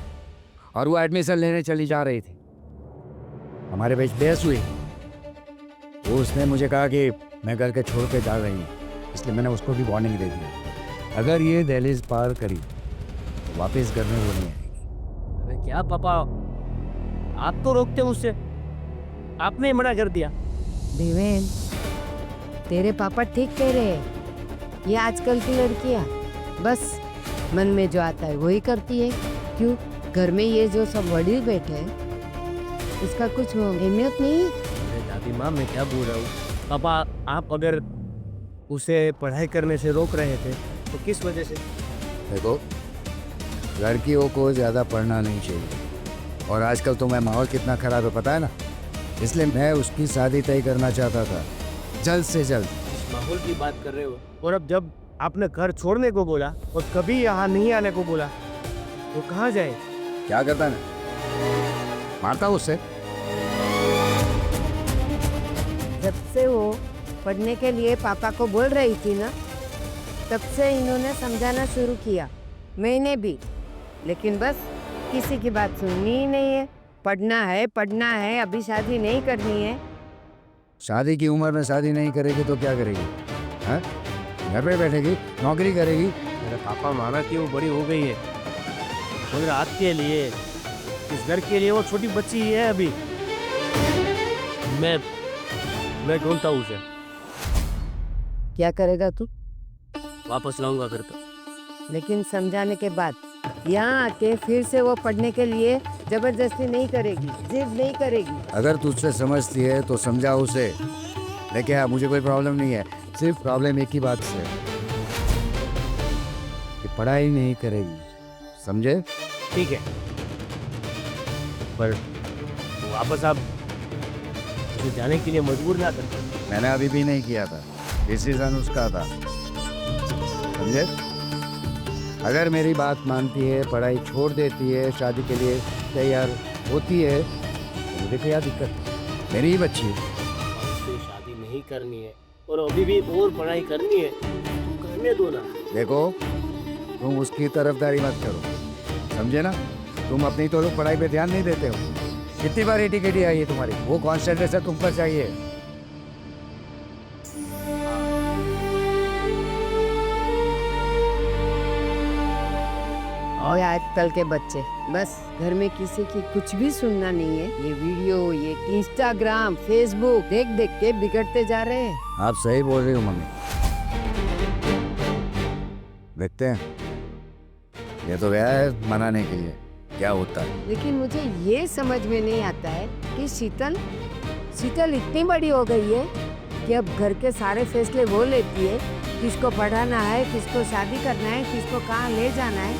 Speaker 2: और वो एडमिशन लेने चली जा रही थी। हमारे बीच बहस हुई, वो उसने मुझे कहा कि मैं घर के छोड़ के जा रही हूँ, इसलिए मैंने उसको भी वार्निंग दे दी, अगर ये दहलीज पार करी तो वापस घर में वो नहीं आएगी।
Speaker 3: अरे क्या पापा, आप तो रोकते उससे, आपने ही मना कर दिया।
Speaker 4: देवेन, तेरे पापा ठीक कह रहे हैं। ये आजकल की लड़कियां बस मन में जो आता है वही करती है। क्यों? घर में ये जो सब वडील बैठे हैं, उसका कुछ अहमियत नहीं है।
Speaker 3: अरे दादी माँ, मैं क्या बोल रहा हूँ? पापा, आप अगर उसे पढ़ाई करने से रोक रहे थे तो किस वजह से?
Speaker 2: देखो, लड़कियों को ज़्यादा पढ़ना नहीं चाहिए, और आजकल तो मैं माहौल कितना ख़राब है पता है ना, इसलिए मैं उसकी शादी तय करना चाहता था, जल्द से जल्द।
Speaker 3: इस माहौल की बात कर रहे हो, और अब जब आपने घर छोड़ने को बोला और कभी यहाँ नहीं आने को बोला, तो कहाँ जाए?
Speaker 2: क्या करता ना, मारता उससे।
Speaker 4: जब से वो पढ़ने के लिए पापा को बोल रही थी ना, तब से इन्होंने समझाना शुरू किया, मैंने भी, लेकिन बस किसी की बात सुननी ही नहीं है। पढ़ना है, अभी शादी नहीं करनी है।
Speaker 2: शादी की उम्र में शादी नहीं करेगी तो क्या करेगी? हैं? घर पे बैठेगी, नौकरी करेगी।
Speaker 3: मेरे पापा माना कि वो बड़ी हो गई है, मगर आपके लिए, इस घर के लिए वो छोटी बच्ची ही है अभी। मैं ढूंढता हूँ उसे,
Speaker 4: क्या करेगा तू?
Speaker 3: वापस लाऊंगा फिर तो।
Speaker 4: लेकिन समझाने के बाद यहाँ आके फिर से वो पढ़ने के लिए जबरदस्ती नहीं करेगी, जिद नहीं करेगी।
Speaker 2: अगर तुझसे समझती है तो समझा उसे, लेकिन हाँ मुझे कोई प्रॉब्लम नहीं है। सिर्फ प्रॉब्लम एक ही बात से, कि पढ़ाई नहीं करेगी, समझे?
Speaker 3: ठीक है, पर वापस आप मुझे जाने के लिए मजबूर ना कर।
Speaker 2: मैंने अभी भी नहीं किया था, डिसीजन उसका था, समझे? अगर मेरी बात मानती है, पढ़ाई छोड़ देती है, शादी के लिए तैयार होती है, तो मुझे क्या दिक्कत? मेरी ही बच्ची है।
Speaker 3: उससे शादी नहीं करनी है और अभी भी और पढ़ाई करनी है तो करने दो ना।
Speaker 2: देखो, तुम उसकी तरफदारी मत करो, समझे ना? तुम अपनी तो पढ़ाई पे ध्यान नहीं देते हो। कितनी बार टिकट आई है तुम्हारी, वो कॉन्सेंट्रेशन तुम पर चाहिए।
Speaker 4: और आजकल के बच्चे बस घर में किसी की कुछ भी सुनना नहीं है। ये वीडियो, ये इंस्टाग्राम, फेसबुक देख देख के बिगड़ते जा रहे हैं।
Speaker 2: आप सही बोल रही हो मम्मी। देखते हैं, ये तो गया है मनाने के लिए, क्या होता है।
Speaker 4: लेकिन मुझे ये समझ में नहीं आता है कि शीतल इतनी बड़ी हो गई है कि अब घर के सारे फैसले वो लेती है। किसको पढ़ाना है, किसको शादी करना है, किसको कहाँ ले जाना है।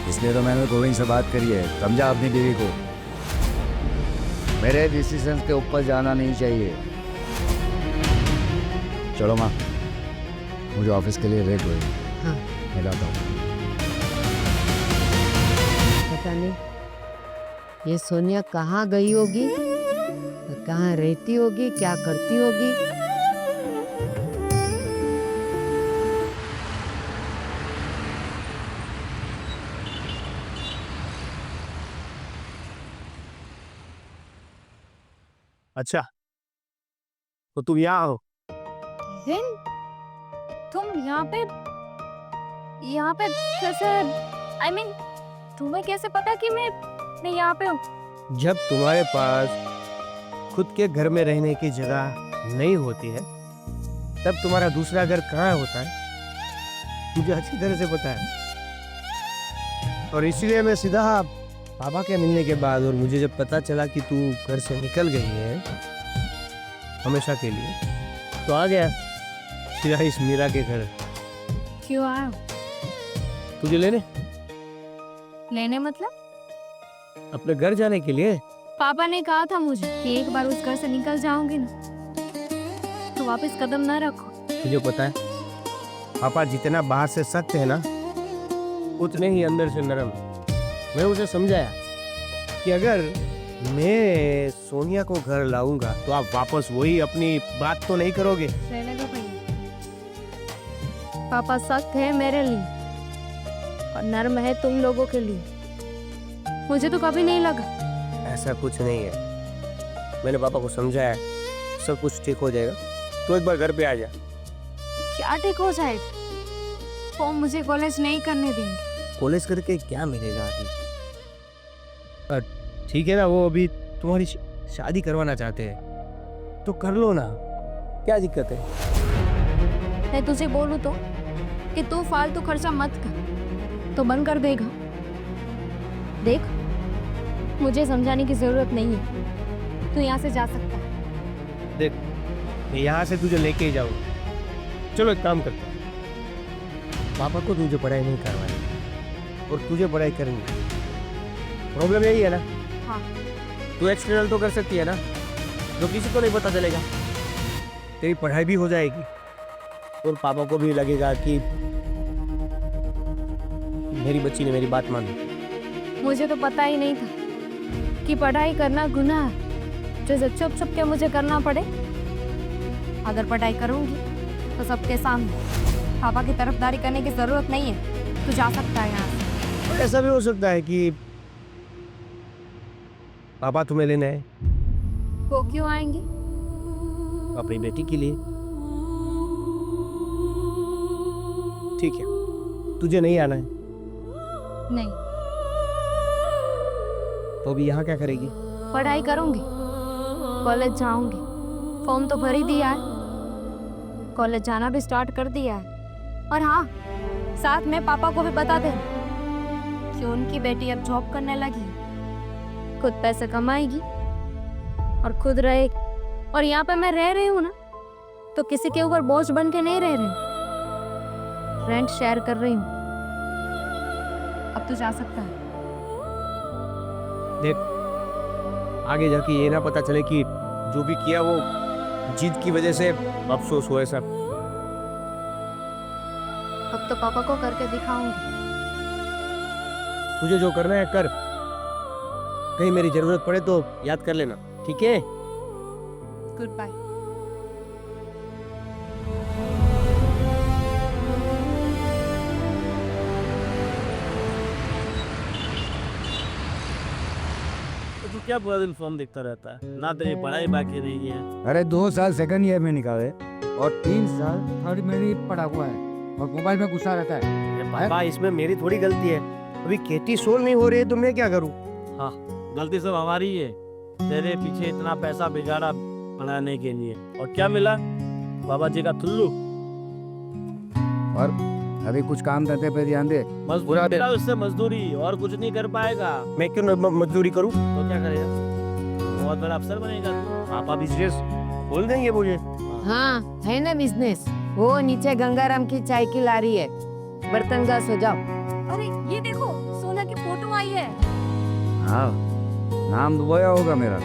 Speaker 2: इसलिए तो मैंने गोविंद से बात करी है, समझा अपनी बीवी को। मेरे डिसीजन के ऊपर जाना नहीं चाहिए। चलो माँ, मुझे ऑफिस के लिए लेट हुई।
Speaker 4: हाँ।
Speaker 2: मैं जाता हूँ।
Speaker 4: पता नहीं ये सोनिया कहाँ गई होगी, कहाँ रहती होगी, क्या करती होगी।
Speaker 3: अच्छा, तो तुम यहाँ हो?
Speaker 1: दिन तुम यहाँ पे कैसे? I mean, तुम्हें कैसे पता कि मैं यहाँ पे हूँ?
Speaker 6: जब तुम्हारे पास खुद के घर में रहने की जगह नहीं होती है, तब तुम्हारा दूसरा घर कहाँ होता है, मुझे अच्छी तरह से पता है। और इसीलिए मैं सीधा पापा के मिलने के बाद, और मुझे जब पता चला कि तू घर से निकल गई है हमेशा के लिए, तो आ गया सीधा इस मीरा के घर
Speaker 1: क्यों आया हो?
Speaker 6: तुझे
Speaker 1: लेने मतलब?
Speaker 6: अपने घर जाने के लिए।
Speaker 1: पापा ने कहा था मुझे कि एक बार उस घर से निकल जाओगे ना तो वापस कदम ना रखो।
Speaker 6: तुझे पता है पापा जितना बाहर से सख्त है ना, उतने ही अंदर से नरम है। मैं उसे समझाया कि अगर मैं सोनिया को घर लाऊंगा तो आप वापस वही अपनी बात तो नहीं करोगे।
Speaker 1: रहने दो भैया, पापा सख्त है मेरे लिए और नर्म है तुम लोगों के लिए। मुझे तो कभी नहीं लगा।
Speaker 6: ऐसा कुछ नहीं है, मैंने पापा को समझाया, सब कुछ ठीक हो जाएगा। तो एक बार घर पे आ जा।
Speaker 1: क्या ठीक हो जाएगा? वो मुझे कॉलेज नहीं करने देंगे।
Speaker 6: कॉलेज करके क्या मिलेगा अभी? ठीक है ना, वो अभी तुम्हारी शादी करवाना चाहते हैं तो कर लो ना, क्या दिक्कत है?
Speaker 1: मैं तुझे बोलूं तो कि तू फालतू खर्चा मत कर तो बंद कर देगा। देख, मुझे समझाने की जरूरत नहीं है, तू यहाँ से जा सकता है।
Speaker 6: देख, मैं यहाँ से तुझे लेके ही जाऊंगा। चलो एक काम करते हैं, पापा को तुझे पढ़ाई नहीं करवानी और तुझे पढ़ाई करनी। प्रॉब्लम यही है ना?
Speaker 1: हाँ।
Speaker 6: तू एक्सटर्नल तो कर सकती है ना, जो किसी को नहीं पता चलेगा। तेरी पढ़ाई भी हो जाएगी और पापा को भी लगेगा कि मेरी बच्ची ने मेरी बात मानी।
Speaker 1: मुझे तो पता ही नहीं था कि पढ़ाई करना गुनाह है, जो चुप छुप के मुझे करना पड़े। अगर पढ़ाई करूंगी तो सबके सामने। पापा की तरफदारी करने की जरूरत नहीं है, तू जा सकता है यहाँ से।
Speaker 6: और ऐसा भी हो सकता है कि पापा तुम्हें लेने आए
Speaker 1: वो क्यों आएंगे?
Speaker 6: अपनी बेटी के लिए। ठीक है, तुझे नहीं आना है
Speaker 1: नहीं,
Speaker 6: तो अभी यहाँ क्या करेगी?
Speaker 1: पढ़ाई करूंगी, कॉलेज जाऊंगी, फॉर्म तो भर ही दिया है, कॉलेज जाना भी स्टार्ट कर दिया है। और हाँ, साथ में पापा को भी बता दे कि उनकी बेटी अब जॉब करने लगी है, खुद पैसे कमाएगी और खुद रहेगी। और यहाँ पे मैं रह रही हूँ ना, तो किसी के ऊपर बोझ बन के नहीं रह रही, रेंट शेयर कर रही हूँ। अब तो जा सकता है।
Speaker 6: देख, आगे जाके ये ना पता चले कि जो भी किया वो जीत की वजह से अफसोस हुआ है सब।
Speaker 1: अब तो पापा को करके दिखाऊंगी।
Speaker 6: तुझे जो करना है कर, कहीं मेरी जरूरत पड़े तो याद कर लेना, ठीक है?
Speaker 1: Good bye.
Speaker 3: तो तू क्या पूरा दिन फोन देखता रहता है? ना तेरी पढ़ाई बाकी रही है।
Speaker 2: अरे 2 साल सेकंड ईयर में निकाले और 3 साल थर्ड में ही पढ़ा हुआ है और मोबाइल में घुसा रहता है।
Speaker 6: पापा, इसमें मेरी थोड़ी गलती है। अभी खेती सोल नहीं हो रही है तो मैं क्या करूं?
Speaker 3: हाँ, गलती सब हमारी है। तेरे पीछे इतना पैसा बिगाड़ा पढ़ाने के लिए, और क्या मिला? बाबा जी का ठुल्लू।
Speaker 2: और अभी कुछ काम धंधे पे ध्यान दे।
Speaker 3: मजदूरी मिला उससे, मजदूरी, और कुछ नहीं कर पाएगा।
Speaker 6: मैं क्यों मजदूरी करूं?
Speaker 3: तो क्या करेगा? बहुत बड़ा अफसर बनेगा तू।
Speaker 6: पापा बिजनेस खोल देंगे मुझे।
Speaker 4: हाँ, है ना बिजनेस। वो नीचे गंगाराम की चाय की लारी है, बर्तन घास हो जाओ।
Speaker 1: अरे ये देखो, सोना की फोटो आई है।
Speaker 2: हाँ, नाम दुबोया होगा मेरा,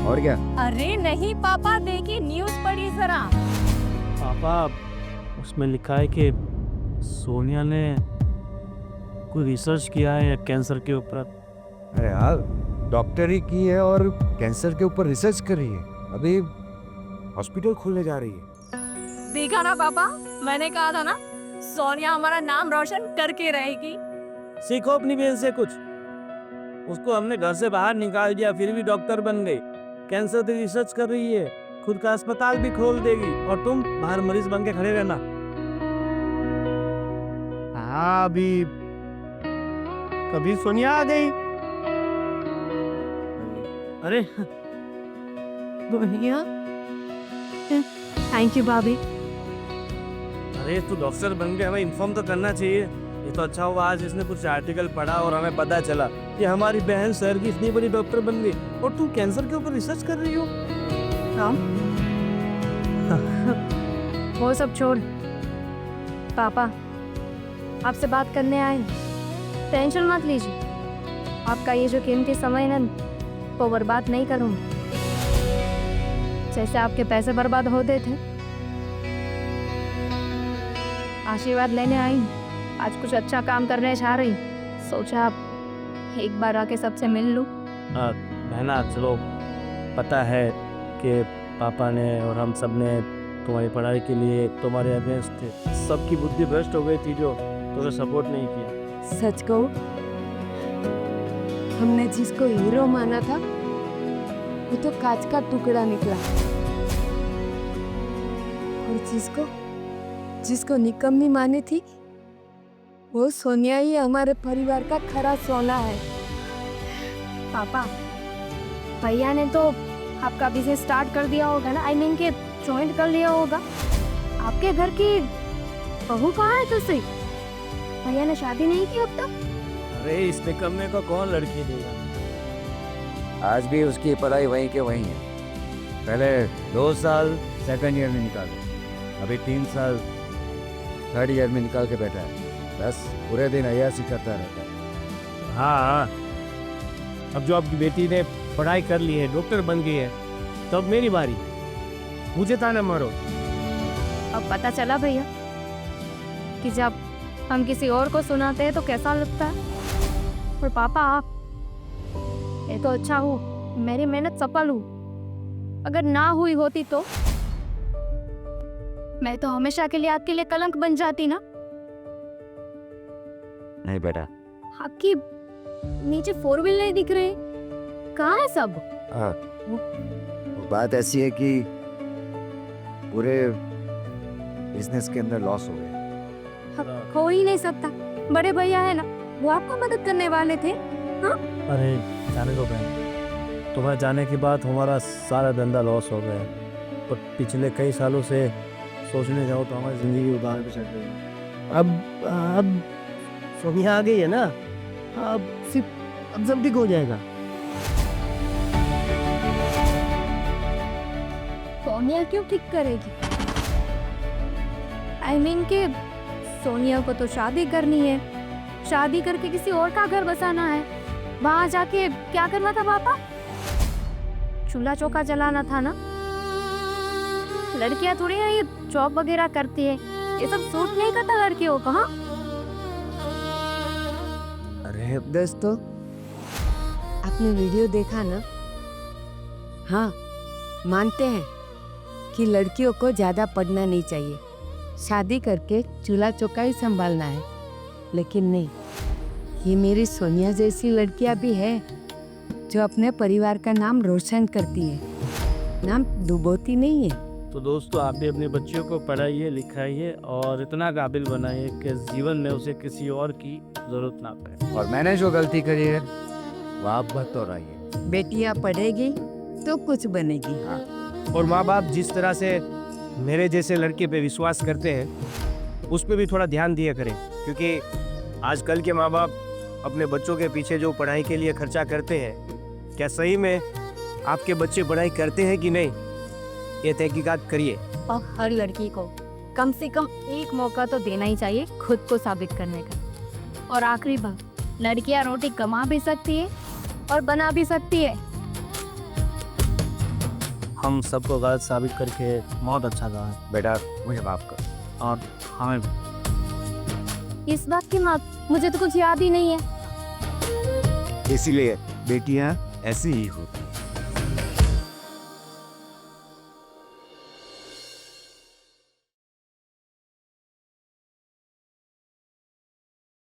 Speaker 2: और क्या?
Speaker 1: अरे नहीं पापा, देखिए न्यूज़ पढ़ी जरा।
Speaker 3: पापा, उसमें लिखा है कि सोनिया ने कोई रिसर्च किया है कैंसर के ऊपर।
Speaker 2: अरे यार, डॉक्टरी की है और कैंसर के ऊपर रिसर्च कर रही है। अभी हॉस्पिटल खोलने जा रही है।
Speaker 1: देखा ना पापा, मैंने कहा था ना, सोनिया हमारा नाम रोशन करके रहेगी।
Speaker 3: सीखो अपनी बहन से कुछ। उसको हमने घर से बाहर निकाल दिया, फिर भी डॉक्टर बन गई। कैंसर की रिसर्च कर रही है, खुद का अस्पताल भी खोल देगी, और तुम बाहर मरीज बन के खड़े रहना।
Speaker 6: हाँ, अभी कभी सोनिया आ गई।
Speaker 3: अरे
Speaker 1: भैया, थैंक यू भाभी।
Speaker 3: अरे तू डॉक्टर बन के हमें इन्फॉर्म तो करना चाहिए। ये तो अच्छा हुआ आज इसने कुछ आर्टिकल पढ़ा और हमें पता चला कि हमारी बहन शहर की इतनी बड़ी डॉक्टर बन गई, और तू कैंसर के ऊपर रिसर्च कर रही हो।
Speaker 1: वो सब छोड़, पापा आपसे बात करने आए। टेंशन मत लीजिए, आपका ये जो कीमती समय है ना, वो बर्बाद नहीं करूँगी। जैसे आपके पैसे बर्बाद होते थे, आशीर्वाद लेने आई। आज कुछ अच्छा काम करने जा रही, सोचा आप एक बार आके सबसे मिल लूं।
Speaker 3: बहना, चलो, पता है कि पापा ने और हम सब ने तुम्हारी पढ़ाई के लिए तुम्हारे अगेंस्ट थे। सबकी बुद्धि भ्रष्ट हो गई थी जो तुम्हें सपोर्ट नहीं किया।
Speaker 4: सच कहूं, हमने जिसको हीरो माना था वो तो कांच का टुकड़ा निकला, और जिसको निकम्मी मानी थी वो सोनिया ही हमारे परिवार का खरा सोना है।
Speaker 1: पापा, भैया ने तो आपका बिजनेस स्टार्ट कर दिया होगा ना, आई मीन के ज्वाइन कर लिया होगा। आपके घर की बहू कहाँ है तुझसे? भैया ने शादी नहीं की अब तक?
Speaker 3: अरे इस निकम्मे को कौन लड़की देगा?
Speaker 2: आज भी उसकी पढ़ाई वहीं के वहीं है। पहले 2 साल सेकंड ईयर में निकाले, अभी 3 साल थर्ड ईयर में निकाल के बैठा है। बस पूरे दिन अय्यासी करता रहता है।
Speaker 6: हाँ, अब जो आपकी बेटी ने पढ़ाई कर ली है, डॉक्टर बन गई है, तब मेरी बारी। मुझे ताना मारो।
Speaker 1: अब पता चला भैया कि जब हम किसी और को सुनाते हैं तो कैसा लगता है। और पापा, आप ये तो अच्छा हो, मेरी मेहनत सफल हुई। अगर ना हुई होती तो मैं तो हमेशा के लिए आपके लिए कलंक बन जाती ना।
Speaker 2: नहीं बेटा,
Speaker 1: आपकी नीचे 4 व्हील नहीं दिख रहे, कहाँ है सब?
Speaker 2: वो बात ऐसी है कि पूरे बिजनेस के अंदर लॉस हो गए।
Speaker 1: हो ही नहीं सकता, बड़े भैया है ना, वो आपको मदद करने वाले थे।
Speaker 3: अरे जाने दो बहन, तुम्हारे जाने के बाद हमारा सारा धंधा लॉस हो गया। पर पिछले कई सालों से सोचने जाओ तो हमारी ज़िंदगी उदाहरण पे चल रही है।
Speaker 6: अब सोनिया आ गई है ना, अब सब ठीक हो जाएगा।
Speaker 1: सोनिया क्यों ठीक करेगी? आई मीन कि सोनिया को तो शादी करनी है, शादी करके किसी और का घर बसाना है। वहां जाके क्या करना था पापा? चूल्हा चौका जलाना था ना। लड़कियां थोड़ी ना ये जॉब वगैरह करती है, ये सब सूट नहीं करता लड़कियों को। हाँ
Speaker 6: अरे
Speaker 4: दोस्तों, आपने वीडियो देखा ना? हाँ, मानते हैं कि लड़कियों को ज़्यादा पढ़ना नहीं चाहिए, शादी करके चूल्हा चौका ही संभालना है। लेकिन नहीं, ये मेरी सोनिया जैसी लड़कियां भी है जो अपने परिवार का नाम रोशन करती है, नाम डुबोती नहीं है।
Speaker 3: तो दोस्तों, आप भी अपने बच्चों को पढ़ाइए, लिखाइए और इतना काबिल बनाइए कि जीवन में उसे किसी और की ज़रूरत ना पड़े।
Speaker 2: और मैंने जो गलती करी है वो आप मत दोहराइए।
Speaker 4: बेटियां पढ़ेगी तो कुछ बनेगी।
Speaker 6: और माँ बाप जिस तरह से मेरे जैसे लड़के पे विश्वास करते हैं, उस पर भी थोड़ा ध्यान दिया करें, क्योंकि आजकल के माँ बाप अपने बच्चों के पीछे जो पढ़ाई के लिए खर्चा करते हैं, क्या सही में आपके बच्चे पढ़ाई करते हैं कि नहीं, ये तहकीकात करिए।
Speaker 1: और हर लड़की को कम से कम एक मौका तो देना ही चाहिए खुद को साबित करने का। और आखिरी बात, लड़कियां रोटी कमा भी सकती है और बना भी सकती है।
Speaker 3: हम सबको गलत साबित करके बहुत अच्छा कहा
Speaker 2: बेटा मुझे माफ कर।
Speaker 3: और हमें भी।
Speaker 1: इस बात की बात मुझे तो कुछ याद ही नहीं है।
Speaker 5: इसीलिए बेटियां ऐसी ही होती।